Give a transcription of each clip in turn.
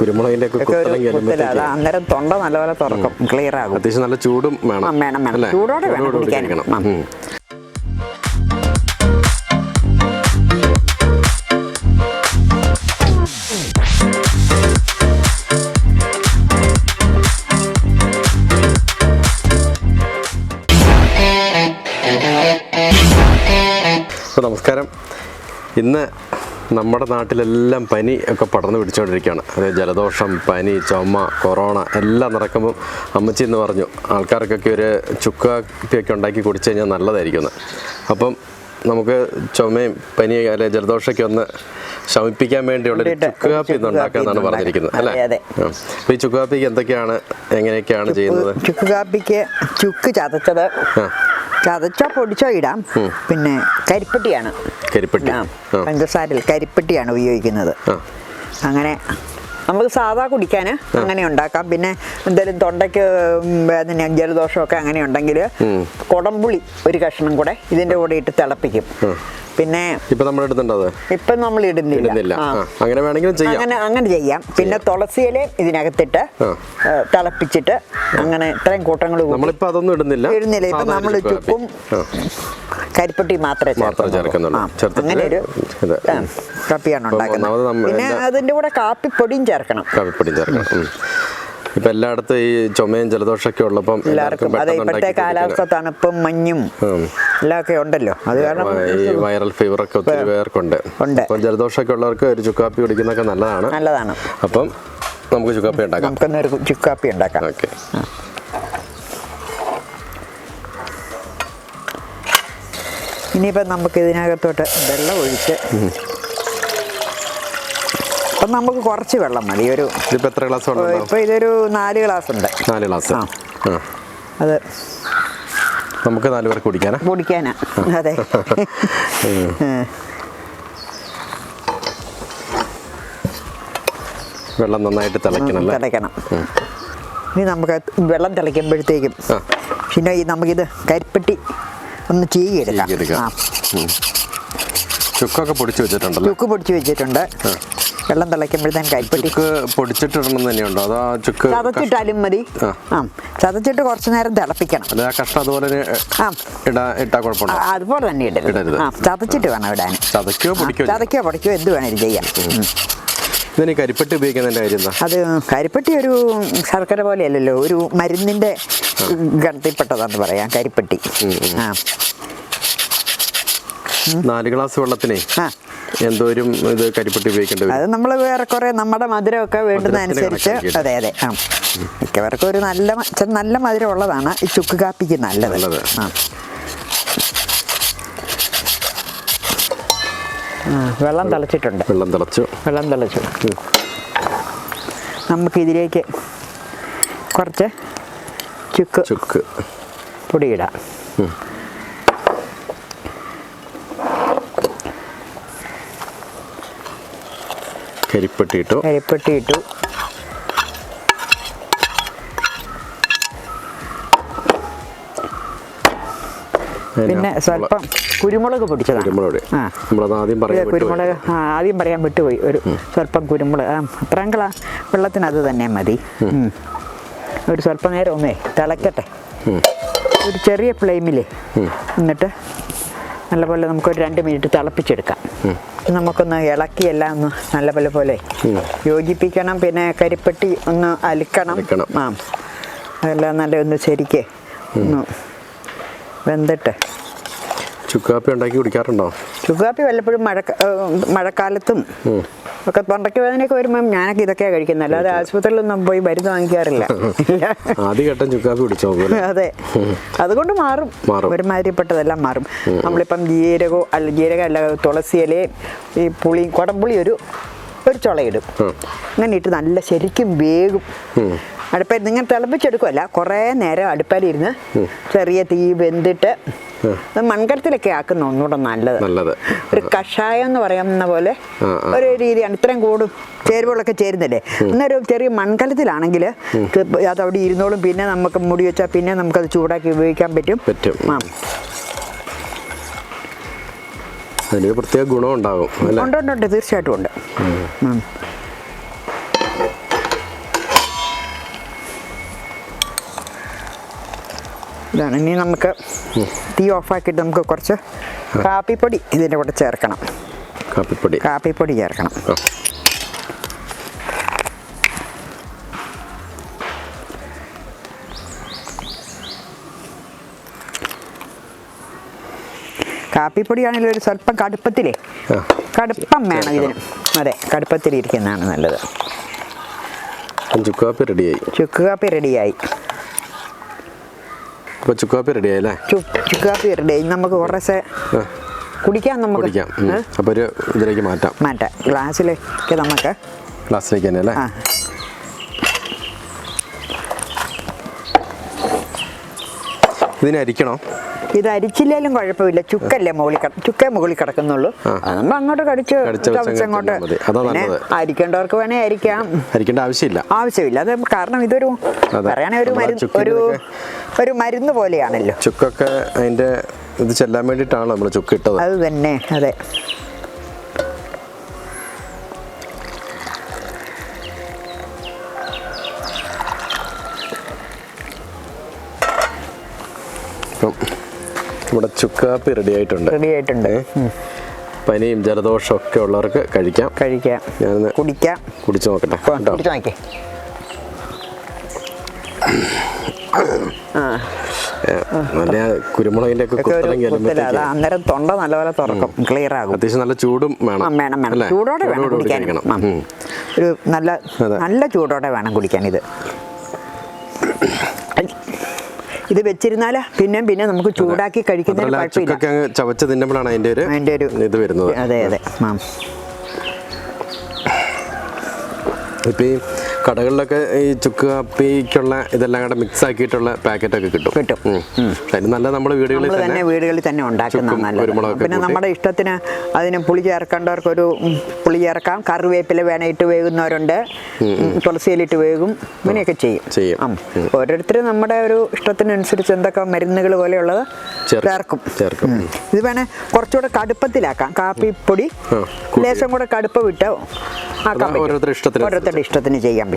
കുരുമുളകിന്റെ അന്നേരം തൊണ്ട നല്ലപോലെ തുറക്കും, ക്ലിയർ ആകും. അത്യാവശ്യം നല്ല ചൂടും വേണം. വേണം, ചൂടോടെ വേണം കുടിക്കാൻ. നമസ്കാരം. ഇന്ന് നമ്മുടെ നാട്ടിലെല്ലാം പനി ഒക്കെ പടർന്നു പിടിച്ചുകൊണ്ടിരിക്കുകയാണ്. അതായത് ജലദോഷം, പനി, ചുമ, കൊറോണ എല്ലാം നടക്കുമ്പം അമ്മച്ചി എന്ന് പറഞ്ഞു ആൾക്കാർക്കൊക്കെ ഒരു ചുക്കാപ്പിയൊക്കെ ഉണ്ടാക്കി കുടിച്ചു കഴിഞ്ഞാൽ നല്ലതായിരിക്കും. അപ്പം നമുക്ക് ചുമയും പനി അല്ലെ ജലദോഷമൊക്കെ ഒന്ന് ശമിപ്പിക്കാൻ വേണ്ടിയുള്ളൊരു ചുക്കാപ്പി ഇന്ന് ഉണ്ടാക്കാന്നാണ് പറഞ്ഞിരിക്കുന്നത് അല്ലേ? അപ്പോൾ ഈ ചുക്കാപ്പിക്ക് എന്തൊക്കെയാണ്, എങ്ങനെയൊക്കെയാണ് ചെയ്യുന്നത്? ചുക്കാപ്പിക്ക് ചുക്ക് ചതച്ചോ പൊടിച്ചോ ഇടാം. പിന്നെ കരിപ്പെട്ടിയാണ്, പഞ്ചസാരയിൽ കരിപ്പെട്ടിയാണ് ഉപയോഗിക്കുന്നത്. അങ്ങനെ നമുക്ക് സാധാ കുടിക്കാൻ അങ്ങനെ ഉണ്ടാക്കാം. പിന്നെ എന്തെങ്കിലും തൊണ്ടയ്ക്ക് വേദന, ജലദോഷമൊക്കെ അങ്ങനെ ഉണ്ടെങ്കിൽ കൊടംപുളി ഒരു കഷ്ണം കൂടെ ഇതിന്റെ കൂടെ ഇട്ട് തിളപ്പിക്കും. പിന്നെ ഇപ്പം നമ്മൾ ഇടുന്നില്ല, അങ്ങനെ ചെയ്യാം. പിന്നെ തുളസിയില ഇതിനകത്തിട്ട് തിളപ്പിച്ചിട്ട് അങ്ങനെ ഇത്രയും കൂട്ടങ്ങൾ ഇടുന്നില്ല. ഇപ്പം നമ്മൾ ചുക്കും കരിപ്പെട്ടി മാത്രമേ ചേർക്കുന്നുള്ളൂ. അങ്ങനെ ഒരു കാപ്പിയാണ് ഉണ്ടാക്കുന്നത്. പിന്നെ അതിന്റെ കൂടെ കാപ്പിപ്പൊടിയും ചേർക്കണം. ഇപ്പം എല്ലായിടത്തും ഈ ചുമയും ജലദോഷമൊക്കെ ഉള്ളപ്പം ഇപ്പോഴത്തെ കാലാവസ്ഥ തണുപ്പും മഞ്ഞും എല്ലാം ഒക്കെ ഉണ്ടല്ലോ, അത് കാരണം ഈ വൈറൽ ഫീവറൊക്കെ ഒത്തിരി പേർക്കുണ്ട്. അപ്പം ജലദോഷമൊക്കെ ഉള്ളവർക്ക് ഒരു ചുക്കാപ്പി കുടിക്കുന്നതൊക്കെ നല്ലതാണ്. അപ്പം നമുക്ക് ചുക്കാപ്പി ഉണ്ടാക്കാം. ഓക്കെ. ഇനിയിപ്പം നമുക്ക് ഇതിനകത്തോട്ട് വെള്ളം ഒഴിച്ച്, അപ്പം നമുക്ക് കുറച്ച് വെള്ളം മതി. ഇപ്പം എത്ര ഗ്ലാസ് വെള്ളം? ഇപ്പം ഇതൊരു 4 ഗ്ലാസ് ഉണ്ട്. 4 ഗ്ലാസ്. അത് നമുക്ക് 4 പേർക്ക് കുടിക്കാനാ? അതെ. വെള്ളം നന്നായിട്ട് തിളയ്ക്കണം. ഇനി നമുക്ക് വെള്ളം തിളയ്ക്കുമ്പോഴത്തേക്കും പിന്നെ നമുക്കിത് കരിപ്പെട്ടി ഒന്ന് ചീകിയെടുക്കാം. ചുക്കൊക്കെ പൊടിച്ച് വെച്ചിട്ടുണ്ട്. വെള്ളം തിളയ്ക്കുമ്പോഴത്തേക്കും കരിപ്പെട്ടി പൊടിച്ചിട്ടിടണം തന്നെയുണ്ടോ, അതോ ചുക്ക് ചതച്ചിട്ടാലും മതി? ചതച്ചിട്ട് കുറച്ചു നേരം തിളപ്പിക്കണം. അതുപോലെ തന്നെ ഇടരുത്. ചതച്ചിട്ട് വേണം ഇടാൻ. ചതയ്ക്കോ പൊടിക്കോ എന്ത് വേണേലും ചെയ്യാം. കരിപ്പെട്ടി ഉപയോഗിക്കുന്നതിന്റെ കാര്യം എന്താ? അത് കരിപ്പെട്ടി ഒരു ശർക്കര പോലെയല്ലല്ലോ, ഒരു മരുന്നിന്റെ ഗണത്തിൽപ്പെട്ടതാന്ന് പറയാം കരിപ്പെട്ടി. 4 ഗ്ലാസ് വെള്ളത്തിനെ എന്തോരും ഇത് കരിപ്പെട്ടി ഉപയോഗിക്കേണ്ടി വരും? അത് നമ്മൾ വേറെ കുറെ നമ്മുടെ മധുരമൊക്കെ വേണ്ടുന്ന അനുസരിച്ച്. അതെ. മിക്കവർക്കും ഒരു നല്ല മധുരം ഉള്ളതാണ് ഈ ചുക്ക് കാപ്പിക്ക് നല്ലത്. വെള്ളം തിളച്ചിട്ടുണ്ട്. വെള്ളം തിളച്ചു. നമുക്കിതിലേക്ക് കുറച്ച് ചുക്ക് പൊടിയിടാം. കരിപ്പെട്ടി ഇട്ടു. പിന്നെ സ്വല്പം കുരുമുളക് പൊടിച്ചതാണ്. ആദ്യം പറയാൻ വിട്ടുപോയി. ഒരു സ്വല്പം കുരുമുളക്, അത്രയും വെള്ളത്തിന് അത് തന്നെ മതി. ഒരു സ്വല്പം നേരം ഒന്നേ തിളക്കട്ടെ, ഒരു ചെറിയ ഫ്ലെയിമിൽ. എന്നിട്ട് നല്ലപോലെ നമുക്കൊരു 2 മിനിറ്റ് തിളപ്പിച്ചെടുക്കാം. നമുക്കൊന്ന് ഇളക്കി എല്ലാം ഒന്ന് നല്ലപോലെ യോജിപ്പിക്കണം. പിന്നെ കരിപ്പെട്ടി ഒന്ന് അലിക്കണം. അതെല്ലാം നല്ല ഒന്ന് ശരിക്ക് ഒന്ന് വെന്തിട്ട്. ചുക്കാപ്പി ഉണ്ടാക്കി കുടിക്കാറുണ്ടോ? ചുക്കാപ്പി വല്ലപ്പോഴും മഴക്കാലത്തും ഒക്കെ തൊണ്ടയ്ക്ക് വേദനയൊക്കെ വരുമ്പോൾ ഞാനൊക്കെ ഇതൊക്കെയാണ് കഴിക്കുന്നത്. അല്ലാതെ ആശുപത്രിയിലൊന്നും പോയി മരുന്ന് വാങ്ങിക്കാറില്ല. അതെ, അതുകൊണ്ട് മാറും. ഒരുമാതിരിപ്പെട്ടതെല്ലാം മാറും. നമ്മളിപ്പം ജീരകം അല്ല തുളസിയിലയും ഈ കൊടംപുളി ഒരു ചുളയിടും. അങ്ങനെ ഇട്ട് നല്ല ശരിക്കും വേഗം. അടുപ്പയിൽ നിങ്ങൾ തിളപ്പിച്ചെടുക്കുമല്ല, കുറേ നേരം അടുപ്പയിലിരുന്ന് ചെറിയ തീ വെന്തിട്ട് മൺകലത്തിലൊക്കെ ആക്കുന്ന ഒന്നുകൂടെ നല്ലത്. ഒരു കഷായം എന്ന് പറയുന്ന പോലെ ഒരു രീതിയാണ്. ഇത്രയും കൂടും ചേരുവകളൊക്കെ ചേരുന്നില്ലേ. എന്നൊരു ചെറിയ മൺകലത്തിലാണെങ്കിൽ അതവിടെ ഇരുന്നോളും. പിന്നെ നമുക്ക് മുടി വെച്ചാൽ പിന്നെ നമുക്കത് ചൂടാക്കി ഉപയോഗിക്കാൻ പറ്റും. അതിന് പ്രത്യേക ഗുണം ഉണ്ടാകും. ഉണ്ട്, തീർച്ചയായിട്ടും ഉണ്ട്. ഇതാണ്. ഇനി നമുക്ക് തീ ഓഫാക്കിയിട്ട് നമുക്ക് കുറച്ച് കാപ്പിപ്പൊടി ഇതിൻ്റെ കൂടെ ചേർക്കണം. കാപ്പിപ്പൊടി ചേർക്കണം. കാപ്പിപ്പൊടിയാണെങ്കിലും ഒരു സ്വല്പം കടുപ്പത്തിലേ കടുപ്പം വേണം ഇതിന്. അതെ, കടുപ്പത്തിലിരിക്കുന്നതാണ് നല്ലത്. ചുക്ക് കാപ്പി റെഡിയായി. അപ്പോൾ ചുക്ക് കാപ്പി റെഡിയായി അല്ലേ? ചുക്ക് കാപ്പി റെഡിയായി. നമുക്ക് കുറേശ്ശെ കുടിക്കാം. നമുക്ക് അപ്പോൾ ഒരു ഇതിലേക്ക് മാറ്റാം. ഗ്ലാസ്സിലേക്ക് തന്നെ അല്ലേ? ഇതിനെ അരിക്കണോ? ഇത് അരിച്ചില്ലേലും കുഴപ്പമില്ല. ചുക്കല്ലേ മുകളിൽ കിടക്കുന്നുള്ളൂ. നമ്മൾ അങ്ങോട്ട് കടിച്ച് അങ്ങോട്ട്. അരിക്കേണ്ടവർക്ക് വേണേ അരിക്കേണ്ട ആവശ്യമില്ല. അത് കാരണം ഇതൊരു പറയണ ഒരു മരുന്ന് പോലെയാണല്ലോ. ചുക്കൊക്കെ അതിന്റെ ഇത് ചെല്ലാൻ വേണ്ടിയിട്ടാണല്ലോ നമ്മൾ ചുക്ക് ഇട്ടത്. അത് തന്നെ. അതെ. നമ്മുടെ ചുക്ക് കാപ്പി റെഡി ആയിട്ടുണ്ട്. പനിയും ജലദോഷം ഒക്കെ ഉള്ളവർക്ക് കഴിക്കാം. ഞാൻ കുടിച്ചു നോക്കട്ടെ. നല്ല കുരുമുളകിന്റെ ഒക്കെ അന്നേരം തൊണ്ട നല്ലപോലെ തുറക്കും, ക്ലിയർ ആകും. അത്യാവശ്യം നല്ല ചൂടും വേണം. ചൂടോടെ വേണം കുടിക്കാൻ. ഒരു നല്ല ചൂടോടെ വേണം കുടിക്കാൻ. ഇത് വെച്ചിരുന്നാല പിന്നെ നമുക്ക് ചൂടാക്കി കഴിക്കുന്നതിന് കുഴപ്പമില്ല. ചവച്ച് തിന്നുമ്പോഴാണ് അതിന്റെ ഒരു ഇത് വരുന്നത്. അതെ. ഇപ്പം ഈ കടകളിലൊക്കെ ഈ ചുക്ക് കാപ്പിക്കുള്ള ഇതെല്ലാം കൂടെ മിക്സ് ആക്കിയിട്ടുള്ള പാക്കറ്റൊക്കെ കിട്ടും. അതിന് നല്ല നമ്മുടെ വീടുകളിൽ തന്നെ ഉണ്ടാക്കുന്ന. പിന്നെ നമ്മുടെ ഇഷ്ടത്തിന് അതിന് പുളി ചേർക്കേണ്ടവർക്കൊരു പുളി ചേർക്കാം. കറിവേപ്പില വേണേ ഇട്ട് വേകുന്നവരുണ്ട്, തുളസിയിലിട്ട് വേകും. ഇങ്ങനെയൊക്കെ ചെയ്യും. ഓരോരുത്തരും നമ്മുടെ ഒരു ഇഷ്ടത്തിനനുസരിച്ച് എന്തൊക്കെ മരുന്നുകൾ പോലെയുള്ളത് ചേർക്കും. ഇത് വേണേ കുറച്ചുകൂടെ കടുപ്പത്തിലാക്കാം. കാപ്പിപ്പൊടി ലേശം കൂടെ കടുപ്പ് വിട്ട് ആക്കാൻ പറ്റും. ഓരോരുത്തരുടെ ഇഷ്ടത്തിന് ചെയ്യാൻ പറ്റും.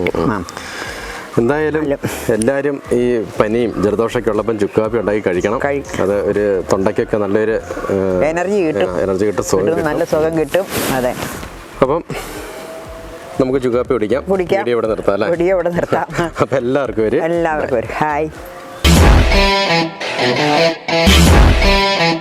എന്തായാലും എല്ലാവരും ഈ പനിയും ജലദോഷമൊക്കെ ഉള്ളപ്പം ചുക്ക് കാപ്പി ഉണ്ടാക്കി കഴിക്കണം. അത് ഒരു തൊണ്ടയ്ക്കൊക്കെ നല്ലൊരു എനർജി കിട്ടും, നല്ല സുഖം കിട്ടും. അതെ. അപ്പം നമുക്ക് ചുക്ക് കാപ്പി കുടിക്കാം. വീഡിയോ ഇവിടെ നിർത്താം. അപ്പം എല്ലാവർക്കും ഒരു ഹായ്.